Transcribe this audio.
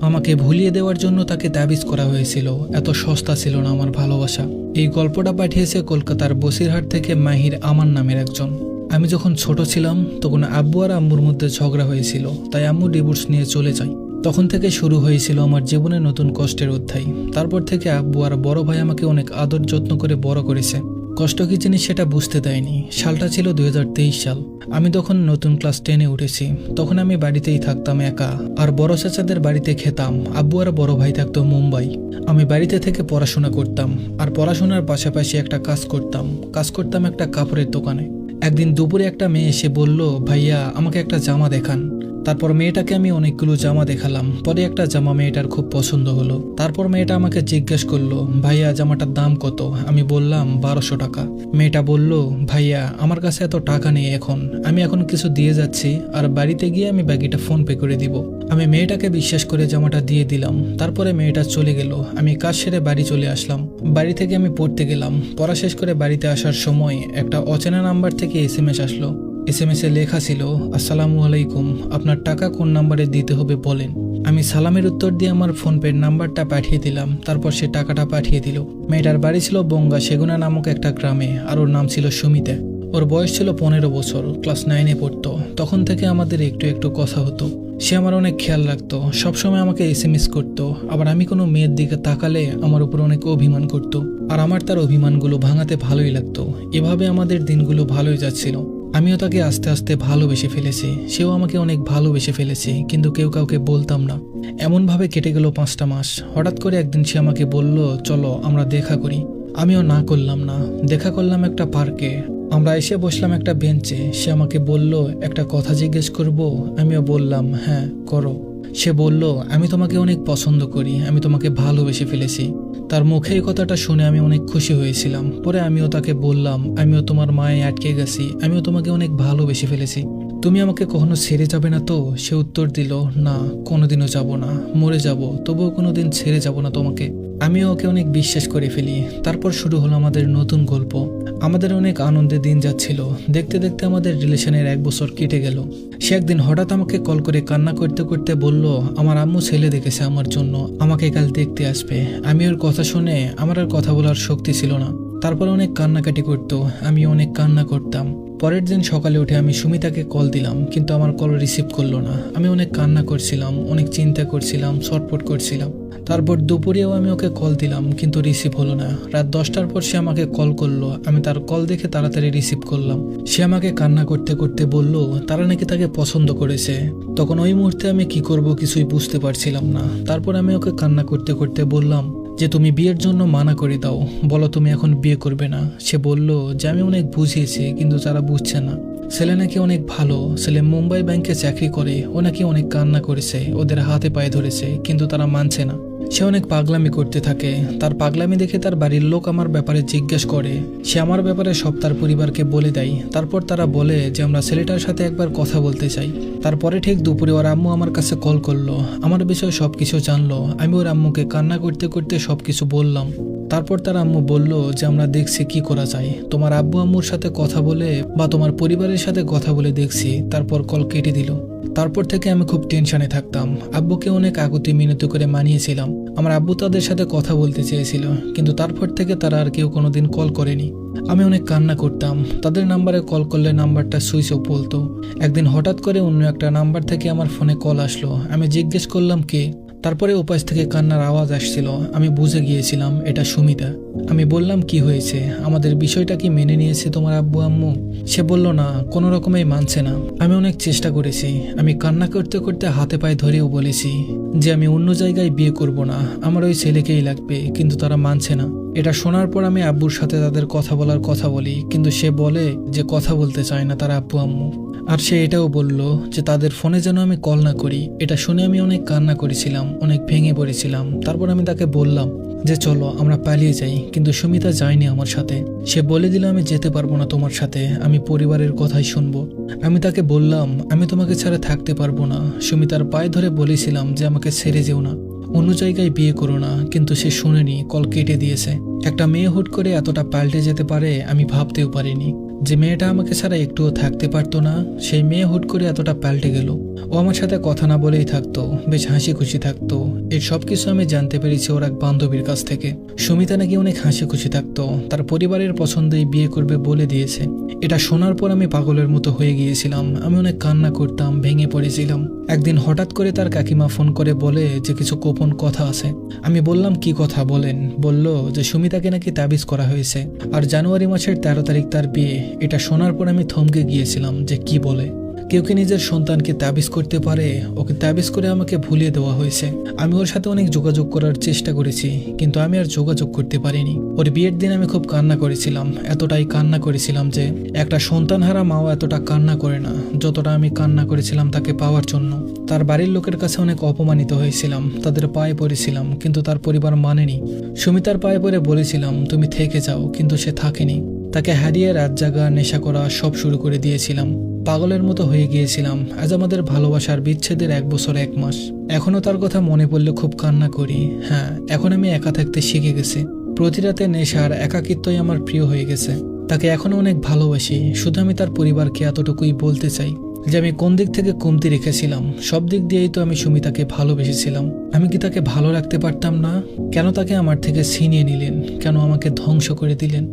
আমাকে ভুলিয়ে দেওয়ার জন্য তাকে তাবিজ করা হয়েছিল। এত সস্তা ছিল না আমার ভালোবাসা। এই গল্পটা পাঠিয়েছে কলকাতার বসিরহাট থেকে মাহির আমান নামের একজন। আমি যখন ছোট ছিলাম তখন আব্বু আর আম্মুর মধ্যে ঝগড়া হয়েছিল, তাই আম্মু ডিভোর্স নিয়ে চলে যায়। তখন থেকে শুরু হয়েছিল আমার জীবনে নতুন কষ্টের অধ্যায়। তারপর থেকে আব্বু আর বড় ভাই আমাকে অনেক আদর যত্ন করে বড় করেছে। কষ্ট কি জিনিস সেটা বুঝতে দেয়নি। সালটা ছিল 2023 সাল। আমি তখন নতুন ক্লাস 10-এ উঠেছি। তখন আমি বাড়িতেই থাকতাম একা, আর বড় চাচাদের বাড়িতে খেতাম। আব্বু আর বড় ভাই থাকতো মুম্বাই। আমি বাড়িতে থেকে পড়াশোনা করতাম, আর পড়াশোনার পাশাপাশি একটা কাজ করতাম একটা কাপড়ের দোকানে। একদিন দুপুরে একটা মেয়ে এসে বলল, ভাইয়া আমাকে একটা জামা দেখান। তারপর মেয়েটাকে আমি অনেকগুলো জামা দেখালাম। পরে একটা জামা মেয়েটার খুব পছন্দ হলো। তারপর মেয়েটা আমাকে জিজ্ঞেস করলো, ভাইয়া জামাটার দাম কত? আমি বললাম 1200 টাকা। মেয়েটা বলল, ভাইয়া আমার কাছে এত টাকা নেই এখন, আমি এখন কিছু দিয়ে যাচ্ছি, আর বাড়িতে গিয়ে আমি বাকিটা ফোন পে করে দিব। আমি মেয়েটাকে বিশ্বাস করে জামাটা দিয়ে দিলাম। তারপরে মেয়েটা চলে গেল। আমি কাজ সেরে বাড়ি চলে আসলাম। বাড়ি থেকে আমি পড়তে গেলাম। পড়া শেষ করে বাড়িতে আসার সময় একটা অচেনা নাম্বার থেকে SMS আসলো। SMS এ লেখা ছিল, আসসালামু আলাইকুম, আপনার টাকা কোন নাম্বারে দিতে হবে বলেন। আমি সালামের উত্তর দিয়ে আমার ফোনপের নাম্বারটা পাঠিয়ে দিলাম। তারপর সে টাকাটা পাঠিয়ে দিল। মেয়েটার বাড়ি ছিল বঙ্গা সেগুনা নামক একটা গ্রামে, আর ওর নাম ছিল সুমিতা। ওর বয়স ছিল 15 বছর, ক্লাস 9-এ পড়তো। তখন থেকে আমাদের একটু একটু কথা হতো। সে আমার অনেক খেয়াল রাখতো, সবসময় আমাকে SMS করতো। আবার আমি কোনো মেয়ের দিকে তাকালে আমার উপর অনেক অভিমান করতো, আর আমার তার অভিমানগুলো ভাঙাতে ভালোই লাগতো। এভাবে আমাদের দিনগুলো ভালোই যাচ্ছিল। আমিও তাকে আস্তে আস্তে ভালোবেসে ফেলেছি, সেও আমাকে অনেক ভালোবেসে ফেলেছে, কিন্তু কেউ কাউকে বলতাম না। এমনভাবে কেটে গেল 5টা মাস। হঠাৎ করে একদিন সে আমাকে বলল, চলো আমরা দেখা করি। আমিও না করলাম না। দেখা করলাম একটা পার্কে। আমরা এসে বসলাম একটা বেঞ্চে। সে আমাকে বলল, একটা কথা জিজ্ঞেস করব? আমিও বললাম, হ্যাঁ করো। সে বলল, আমি তোমাকে অনেক পছন্দ করি, আমি তোমাকে ভালোবেসে ফেলেছি। তার মুখে এই কথাটা শুনে আমি অনেক খুশি হয়েছিলাম। পরে আমিও তাকে বললাম, আমিও তোমার মায়ে আটকে গেছি, আমিও তোমাকে অনেক ভালোবেসে ফেলেছি। তুমি আমাকে কখনো ছেড়ে যাবে না তো? সে উত্তর দিল, না, কোনোদিনও যাব না, মরে যাব, তবুও কোনোদিন ছেড়ে যাব না তোমাকে। আমিও ওকে অনেক বিশ্বাস করে ফেলি। তারপর শুরু হলো আমাদের নতুন গল্প। আমাদের অনেক আনন্দের দিন যাচ্ছিল। দেখতে দেখতে আমাদের রিলেশনের 1 বছর কেটে গেল। সে একদিন হঠাৎ আমাকে কল করে কান্না করতে করতে বলল, আমার আম্মু ছেলে দেখেছে আমার জন্য, আমাকে কাল দেখতে আসবে। আমি ওর কথা শুনে আমার আর কথা বলার শক্তি ছিল না। তারপর অনেক কান্নাকাটি করতো, আমি অনেক কান্না করতাম। পরের দিন সকালে উঠে আমি সুমিতাকে কল দিলাম, কিন্তু আমার কল রিসিভ করলো না। আমি অনেক কান্না করছিলাম, অনেক চিন্তা করছিলাম, ছটফট করছিলাম। তারপর দুপুরেও আমি ওকে কল দিলাম, কিন্তু রিসিভ হলো না। রাত 10টার পর সে আমাকে কল করলো। আমি তার কল দেখে তাড়াতাড়ি রিসিভ করলাম। সে আমাকে কান্না করতে করতে বলল, তারা নাকি তাকে পছন্দ করেছে। তখন ওই মুহূর্তে আমি কি করব কিছুই বুঝতে পারছিলাম না। তারপর আমি ওকে কান্না করতে করতে বললাম যে, তুমি বিয়ের জন্য মানা করে দাও, বলো তুমি এখন বিয়ে করবে না। সে বলল যে, আমি অনেক বুঝিয়েছি, কিন্তু তারা বুঝছে না। ছেলে নাকি অনেক ভালো, ছেলে মুম্বাই ব্যাংকে চাকরি করে। ও নাকি অনেক কান্না করেছে, ওদের হাতে পায়ে ধরেছে, কিন্তু তারা মানছে না। সে অনেক পাগলামি করতে থাকে। তার পাগলামি দেখে তার বাড়ির লোক আমার ব্যাপারে জিজ্ঞেস করে। সে আমার ব্যাপারে সব তার পরিবারকে বলে দেয়। তারপর তারা বলে যে, আমরা ছেলেটার সাথে একবার কথা বলতে চাই। তারপরে ঠিক দুপুরে ওর আম্মু আমার কাছে কল করলো, আমার বিষয়ে সবকিছু জানলো। আমি ওর আম্মুকে কান্না করতে করতে সবকিছু বললাম। তারপর তার আম্মু বলল যে, আমরা দেখছি কি করা যায়, তোমার আব্বু আম্মুর সাথে কথা বলে বা তোমার পরিবারের সাথে কথা বলে দেখছি। তারপর কল কেটে দিল। তারপর থেকে আমি খুব টেনশনে থাকতাম। আব্বুকে অনেক আকুতি মিনতি করে মানিয়েছিলাম। আমার আব্বু তাদের সাথে কথা বলতে চেয়েছিল, কিন্তু তারপর থেকে তারা আর কেউ কোনোদিন কল করেনি। আমি অনেক কান্না করতাম। তাদের নাম্বারে কল করলে নাম্বারটা সুইচ অফ বলতো। একদিন হঠাৎ করে অন্য একটা নাম্বার থেকে আমার ফোনে কল আসলো। আমি জিজ্ঞেস করলাম কে। তারপরে উপাস থেকে কান্নার আওয়াজ আসছিল। আমি বুঝে গিয়েছিলাম এটা সুমিতা। আমি বললাম, কি হয়েছে, আমাদের বিষয়টা কি মেনে নিয়েছে তোমার আব্বু আম্মু? সে বলল, না, কোনো রকমেই মানছে না। আমি অনেক চেষ্টা করেছি। আমি কান্না করতে করতে হাতে পায়ে ধরেও বলেছি যে আমি অন্য জায়গায় বিয়ে করব না, আমার ওই ছেলেকেই লাগবে, কিন্তু তারা মানছে না। এটা শোনার পর আমি আব্বুর সাথে তাদের কথা বলার কথা বলি, কিন্তু সে বলে যে কথা বলতে চায় না তার আব্বু আম্মু। আর সে এটাও বলল যে তাদের ফোনে যেন আমি কল না করি। এটা শুনে আমি অনেক কান্না করেছিলাম, অনেক ভেঙে পড়েছিলাম। তারপর আমি তাকে বললাম যে চলো আমরা পালিয়ে যাই, কিন্তু সুমিতা যায়নি আমার সাথে। সে বলে দিল, আমি যেতে পারবো না তোমার সাথে, আমি পরিবারের কথাই শুনবো। আমি তাকে বললাম, আমি তোমাকে ছাড়া থাকতে পারবো না। সুমিতার পায়ে ধরে বলেছিলাম যে আমাকে ছেড়ে যেও না, অন্য জায়গায় বিয়ে করো না, কিন্তু সে শুনেনি, কল কেটে দিয়েছে। একটা মেয়ে হুট করে এতটা পাল্টে যেতে পারে আমি ভাবতেও পারিনি। যে মেয়েটা আমাকে ছাড়া একটুও থাকতে পারতো না, সেই মেয়ে হুট করে এতটা পাল্টে গেল। ও আমার সাথে কথা না বলেই থাকতো, বেশ হাসি খুশি থাকতো। এই সব কিছু আমি জানতে পেরেছি ওর এক বান্ধবীর কাছ থেকে। সুমিতা নাকি অনেক হাসি খুশি থাকতো, তার পরিবারের পছন্দেই বিয়ে করবে বলে দিয়েছে। এটা শোনার পর আমি পাগলের মতো হয়ে গিয়েছিলাম। আমি অনেক কান্না করতাম, ভেঙে পড়েছিলাম। একদিন হঠাৎ করে তার কাকিমা ফোন করে বলে যে কিছু গোপন কথা আছে। আমি বললাম কি কথা বলেন। বলল যে সুমিতাকে নাকি তাবিজ করা হয়েছে, আর জানুয়ারি মাসের 13 তারিখ তার বিয়ে। এটা শোনার পর আমি থমকে গিয়েছিলাম যে কি বলে, কেউ কি নিজের সন্তানকে তাবিজ করতে পারে? ওকে তাবিজ করে আমাকে ভুলিয়ে দেওয়া হয়েছে। আমি ওর সাথে অনেক যোগাযোগ করার চেষ্টা করেছি, কিন্তু আমি আর যোগাযোগ করতে পারিনি। ওর বিয়ের দিন আমি খুব কান্না করেছিলাম, এতটাই কান্না করেছিলাম যে একটা সন্তানহারা মাও এতটা কান্না করে না যতটা আমি কান্না করেছিলাম তাকে পাওয়ার জন্য। তার বাড়ির লোকের কাছে অনেক অপমানিত হয়েছিলাম, তাদের পায়ে পড়েছিলাম, কিন্তু তার পরিবার মানেনি। সুমিতার পায়ে পড়ে বলেছিলাম তুমি থেকে যাও, কিন্তু সে থাকেনি। তাকে হারিয়ে রাত জাগা, নেশা করা সব শুরু করে দিয়েছিলাম। পাগলের মতো হয়ে গিয়েছিলাম। আজ আমাদের ভালোবাসার বিচ্ছেদের 1 বছর 1 মাস। এখনো তার কথা মনে পড়লে খুব কান্না করি। হ্যাঁ, এখন আমি একা থাকতে শিখে গেছি। প্রতি রাতে নেশার একাকিত্বই আমার প্রিয় হয়ে গেছে। তাকে এখনো অনেক ভালোবাসি, শুধু আমি তার পরিবারকে এতটুকুই বলতে চাই যে আমি কোন দিক থেকে কমতি রেখেছিলাম। সব দিক দিয়েই তো আমি সুমিতাকে ভালোবেসেছিলাম। আমি কি তাকে ভালো রাখতে পারতাম না? কেন তাকে আমার থেকে ছিনিয়ে নিলেন? কেন আমাকে ধ্বংস করে দিলেন?